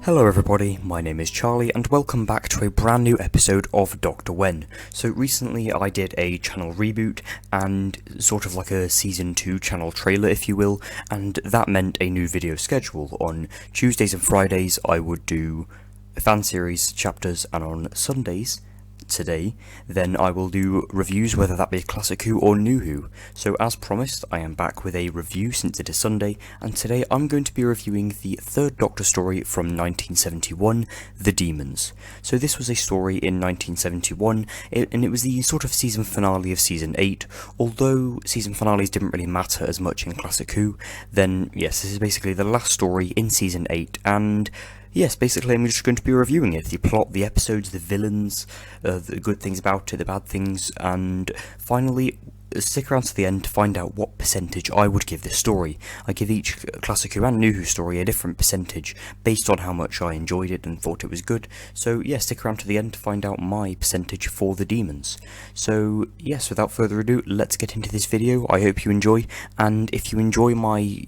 Hello everybody, my name is Charlie and welcome back to a brand new episode of Dr. When. So recently I did a channel reboot and sort of like a season 2 channel trailer if you will, and that meant a new video schedule. On Tuesdays and Fridays I would do fan series chapters, and on Sundays, today, then I will do reviews, whether that be Classic Who or New Who. So as promised, I am back with a review since it is Sunday, and today I'm going to be reviewing the third Doctor story from 1971, The Daemons. So this was a story in 1971, and it was the sort of season finale of season 8, although season finales didn't really matter as much in Classic Who. Then yes, this is basically the last story in season 8, and yes, basically I'm just going to be reviewing it, the plot, the episodes, the villains, the good things about it, the bad things, and finally stick around to the end to find out what percentage I would give this story. I give each Classic Who and New Who story a different percentage based on how much I enjoyed it and thought it was good. So yeah, stick around to the end to find out my percentage for The Daemons. So yes, without further ado, let's get into this video. I hope you enjoy, and if you enjoy my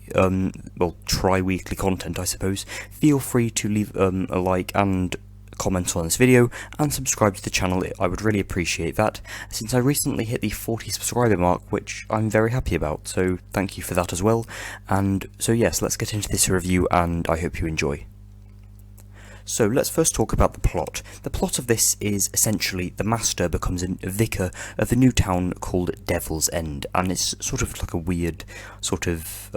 tri-weekly content, I suppose, feel free to leave a like and comment on this video and subscribe to the channel. I would really appreciate that, since I recently hit the 40 subscriber mark, which I'm very happy about, so thank you for that as well. And so yes, let's get into this review and I hope you enjoy. So let's first talk about the plot. The plot of this is essentially the Master becomes a vicar of the new town called Devil's End, and it's sort of like a weird sort of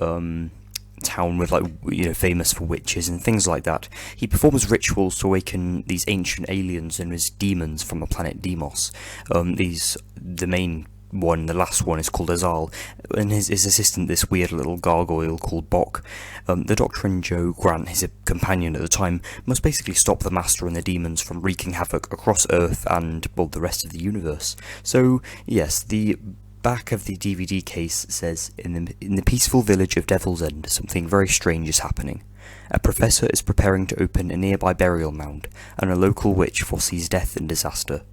town with, like, you know, famous for witches and things like that. He performs rituals to awaken these ancient aliens known as demons from the planet Deimos. The main one, the last one, is called Azal, and his assistant, this weird little gargoyle called Bok. The Doctor and Joe Grant, his companion at the time, must basically stop the Master and the demons from wreaking havoc across Earth and, well, the rest of the universe. So yes, the back of the DVD case says, in the peaceful village of Devil's End, something very strange is happening. A professor is preparing to open a nearby burial mound, and a local witch foresees death and disaster.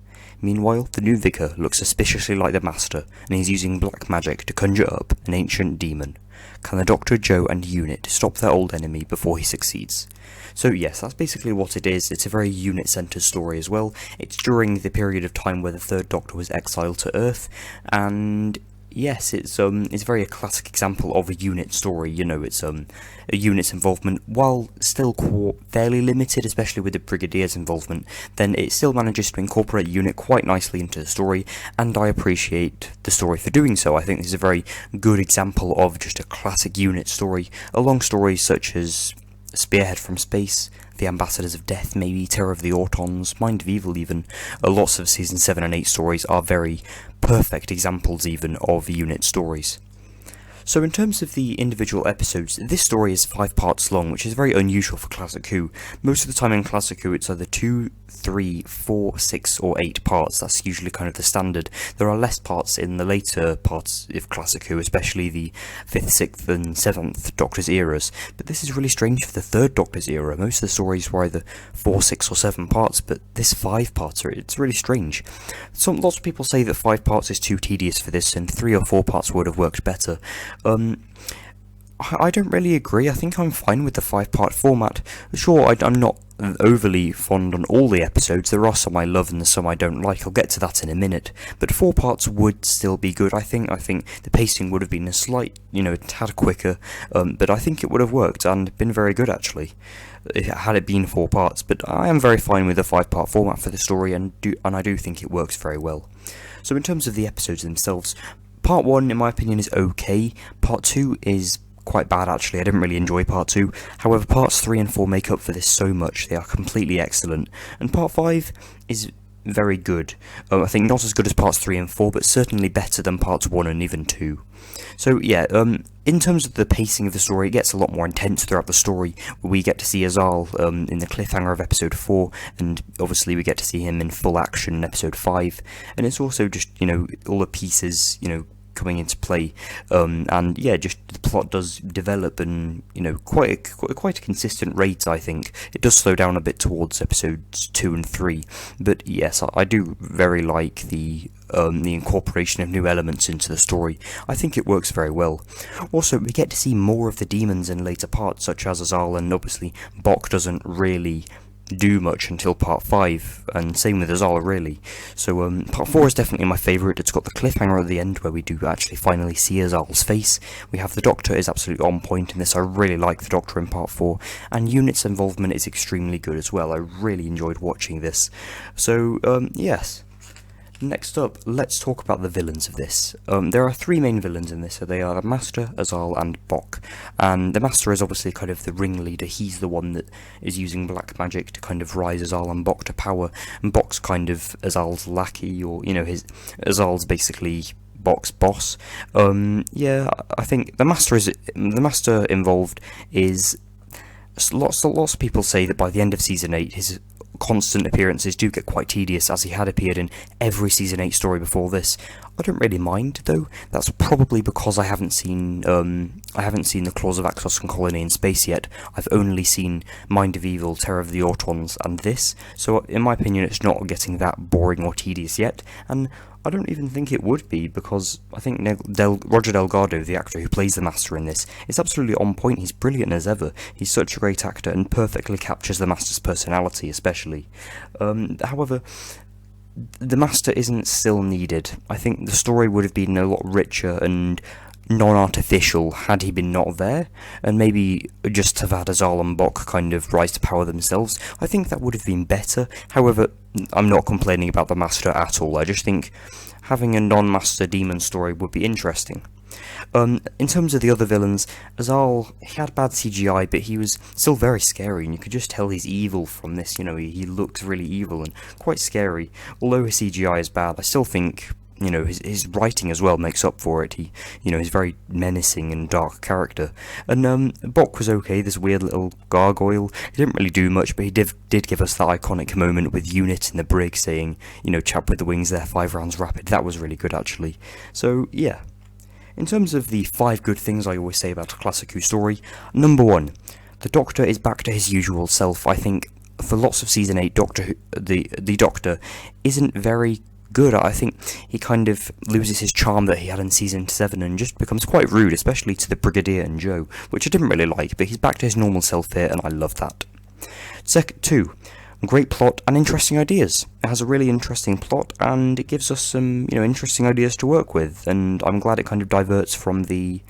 Meanwhile, the new vicar looks suspiciously like the Master, and he's using black magic to conjure up an ancient demon. Can the Doctor, Joe, and Unit stop their old enemy before he succeeds? So yes, that's basically what it is. It's a very unit-centered story as well. It's during the period of time where the Third Doctor was exiled to Earth, and yes, it's very a classic example of a unit story. You know, it's a unit's involvement, while still fairly limited, especially with the Brigadier's involvement, then it still manages to incorporate unit quite nicely into the story, and I appreciate the story for doing so. I think this is a very good example of just a classic unit story, along stories such as Spearhead from Space, The Ambassadors of Death, maybe Terror of the Autons, Mind of Evil even. Lots of Season 7 and 8 stories are very perfect examples even of unit stories. So in terms of the individual episodes, this story is 5 parts long, which is very unusual for Classic Who. Most of the time in Classic Who it's either 2, 3, 4, 6 or 8 parts. That's usually kind of the standard. There are less parts in the later parts of Classic Who, especially the 5th, 6th and 7th Doctor's eras, but this is really strange for the 3rd Doctor's era. Most of the stories were either 4, 6 or 7 parts, but this 5-parter, it's really strange. Lots of people say that 5 parts is too tedious for this, and 3 or 4 parts would have worked better. I don't really agree. I think I'm fine with the 5-part format. Sure, I'm not overly fond on all the episodes. There are some I love and some I don't like. I'll get to that in a minute. But 4 parts would still be good, I think. I think the pacing would have been a slight, a tad quicker, but I think it would have worked and been very good, actually, had it been 4 parts. But I am very fine with the 5-part format for the story, and I do think it works very well. So in terms of the episodes themselves, Part 1, in my opinion, is okay. Part 2 is quite bad, actually. I didn't really enjoy Part 2. However, Parts 3 and 4 make up for this so much. They are completely excellent. And Part 5 is very good. I think not as good as Parts 3 and 4, but certainly better than Parts 1 and even 2. So yeah, in terms of the pacing of the story, it gets a lot more intense throughout the story. We get to see Azal in the cliffhanger of episode 4, and obviously we get to see him in full action in episode 5, and it's also just, all the pieces, coming into play, and yeah, just the plot does develop, and quite a consistent rate. I think it does slow down a bit towards episodes 2 and 3, but yes, I do very like the the incorporation of new elements into the story. I think it works very well. Also, we get to see more of the demons in later parts, such as Azal, and obviously Bok doesn't really do much until part 5, and same with Azal really. So part 4 is definitely my favourite. It's got the cliffhanger at the end where we do actually finally see Azal's face. We have the Doctor is absolutely on point in this. I really like the Doctor in part 4, and Unit's involvement is extremely good as well. I really enjoyed watching this. So yes. Next up, let's talk about the villains of this. There are 3 main villains in this, so they are the Master, Azal, and Bok. And the Master is obviously kind of the ringleader. He's the one that is using black magic to kind of rise Azal and Bok to power, and Bok's kind of Azal's lackey, or, you know, Azal's basically Bok's boss. Yeah, I think the Master involved is lots of people say that by the end of season 8, his constant appearances do get quite tedious, as he had appeared in every season 8 story before this. I don't really mind though. That's probably because I haven't seen the Claws of Axos and Colony in Space yet. I've only seen Mind of Evil, Terror of the Autons, and this. So in my opinion, it's not getting that boring or tedious yet, and I don't even think it would be, because I think Roger Delgado, the actor who plays the Master in this, is absolutely on point. He's brilliant as ever. He's such a great actor and perfectly captures the Master's personality, especially. However, the Master isn't still needed. I think the story would have been a lot richer and non-artificial had he been not there, and maybe just have had Azal and Bok kind of rise to power themselves. I think that would have been better. However, I'm not complaining about the Master at all. I just think having a non-Master demon story would be interesting. In terms of the other villains, Azal, he had bad CGI, but he was still very scary, and you could just tell he's evil from this. You know, he looks really evil and quite scary. Although his CGI is bad, I still think, you know, his writing as well makes up for it. He's very menacing and dark character. And Bok was okay, this weird little gargoyle. He didn't really do much, but he did give us that iconic moment with Unit in the brig saying, you know, chap with the wings there, 5 rounds rapid. That was really good, actually. So, yeah. In terms of the 5 good things I always say about a classic Who story, number 1, the Doctor is back to his usual self. I think for lots of Season 8, the Doctor isn't very good. I think he kind of loses his charm that he had in Season 7 and just becomes quite rude, especially to the Brigadier and Joe, which I didn't really like, but he's back to his normal self here, and I love that. 2, great plot and interesting ideas. It has a really interesting plot, and it gives us some, you know, interesting ideas to work with, and I'm glad it kind of diverts from the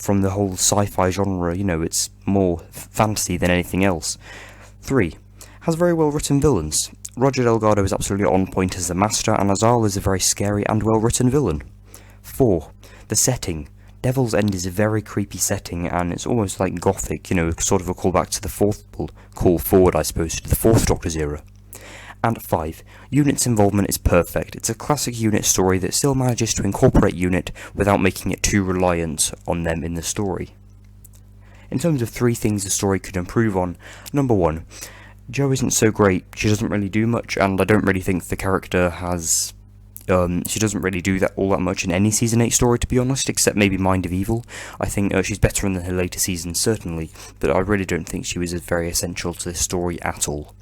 whole sci-fi genre. You know, it's more fantasy than anything else. 3, has very well written villains. Roger Delgado is absolutely on point as the Master, and Azal is a very scary and well written villain. 4, the setting. Devil's End is a very creepy setting, and it's almost like gothic, you know, sort of a callback to the call forward, I suppose, to the 4th Doctor's era. And 5, Unit's involvement is perfect. It's a classic Unit story that still manages to incorporate Unit without making it too reliant on them in the story. In terms of 3 things the story could improve on, number 1, Jo isn't so great. She doesn't really do much, and I don't really think the character has... she doesn't really do that all that much in any Season 8 story, to be honest, except maybe Mind of Evil. I think she's better in her later seasons, certainly, but I really don't think she was very essential to this story at all.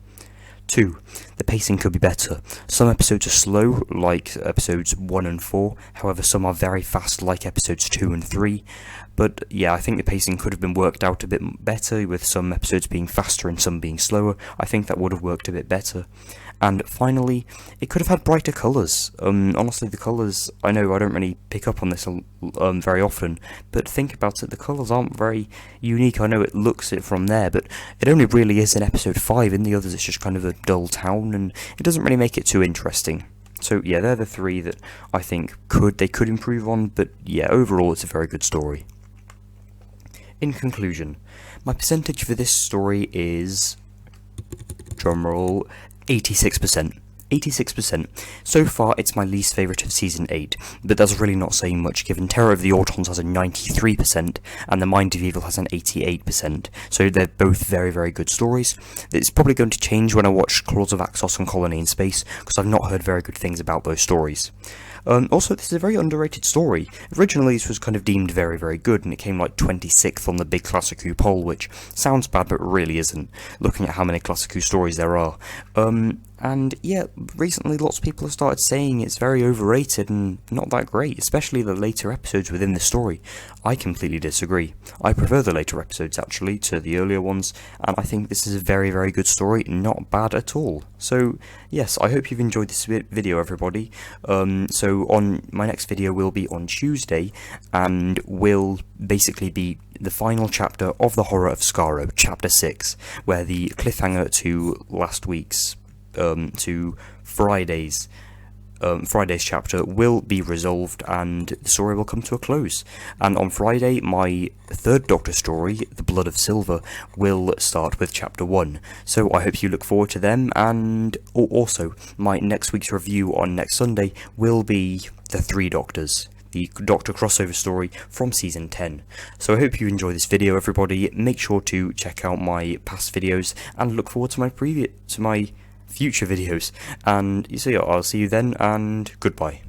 2, the pacing could be better. Some episodes are slow, like episodes 1 and 4, however some are very fast, like episodes 2 and 3. But yeah, I think the pacing could have been worked out a bit better, with some episodes being faster and some being slower. I think that would have worked a bit better. And finally, it could have had brighter colours. Honestly, the colours, I know I don't really pick up on this very often, but think about it, the colours aren't very unique. I know it looks it from there, but it only really is in episode 5. In the others, it's just kind of a dull town, and it doesn't really make it too interesting. So yeah, they're the 3 that I think they could improve on, but yeah, overall it's a very good story. In conclusion, my percentage for this story is, drumroll, 86%. 86%. So far, it's my least favourite of Season 8, but that's really not saying much, given Terror of the Autons has a 93%, and The Mind of Evil has an 88%, so they're both very, very good stories. It's probably going to change when I watch Claws of Axos and Colony in Space, because I've not heard very good things about those stories. Also, this is a very underrated story. Originally, this was kind of deemed very, very good, and it came like 26th on the Big Classic Who poll, which sounds bad, but really isn't, looking at how many Classic Who stories there are. And yeah, recently lots of people have started saying it's very overrated and not that great, especially the later episodes within the story. I completely disagree. I prefer the later episodes actually to the earlier ones, and I think this is a very, very good story, not bad at all. So yes, I hope you've enjoyed this video, everybody. So on my next video will be on Tuesday, and will basically be the final chapter of The Horror of Skaro, chapter 6, where the cliffhanger to last week's to Friday's chapter will be resolved and the story will come to a close. And on Friday, my third Doctor story, The Blood of Silver, will start with chapter 1. So I hope you look forward to them, and also my next week's review on next Sunday will be The Three Doctors, the Doctor crossover story from season 10. So I hope you enjoy this video, everybody. Make sure to check out my past videos and look forward to my future videos, and so yeah, I'll see you then, and goodbye.